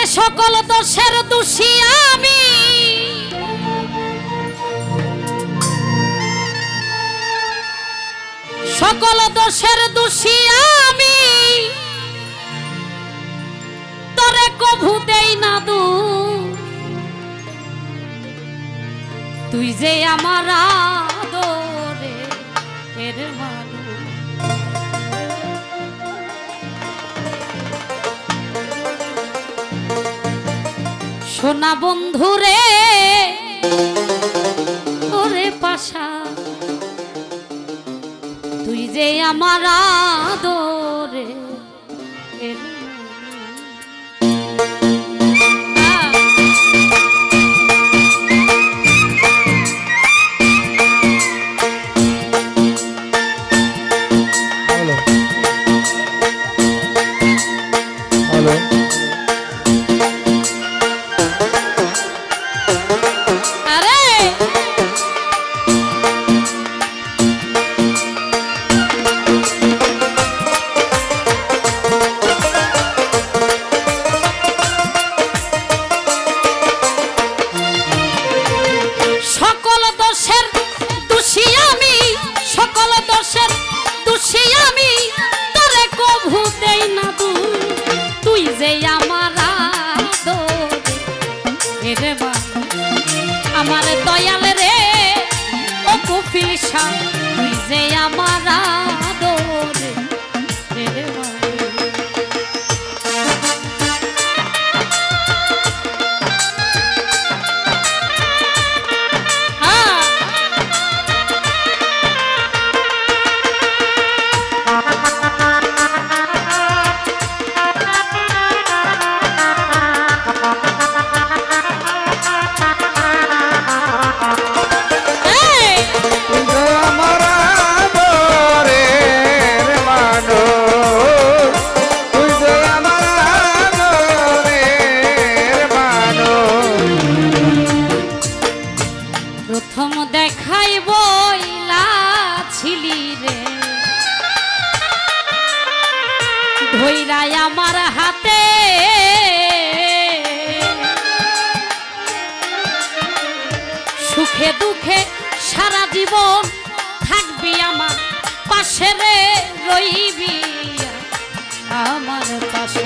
ওরে সকল দোষের দোষী আমি, সকল দোষের দোষী আমি, তোরে কভু দেই না দোষ, তুই যে আমার আদরে এর মানুষ। সোনা বন্ধুরে ওরে পাশা, তুই যে আমার আদরে এর আমার দয়াল রে ও কপিল শাহ, তুই যে আমার আদরে রে প্রথম দেখাই বইলা ছিলি রে, ধইরাই আমার হাতে সুখে দুঃখে সারা জীবন থাকবি আমার পাশে রে, রইবি আমার পাশে।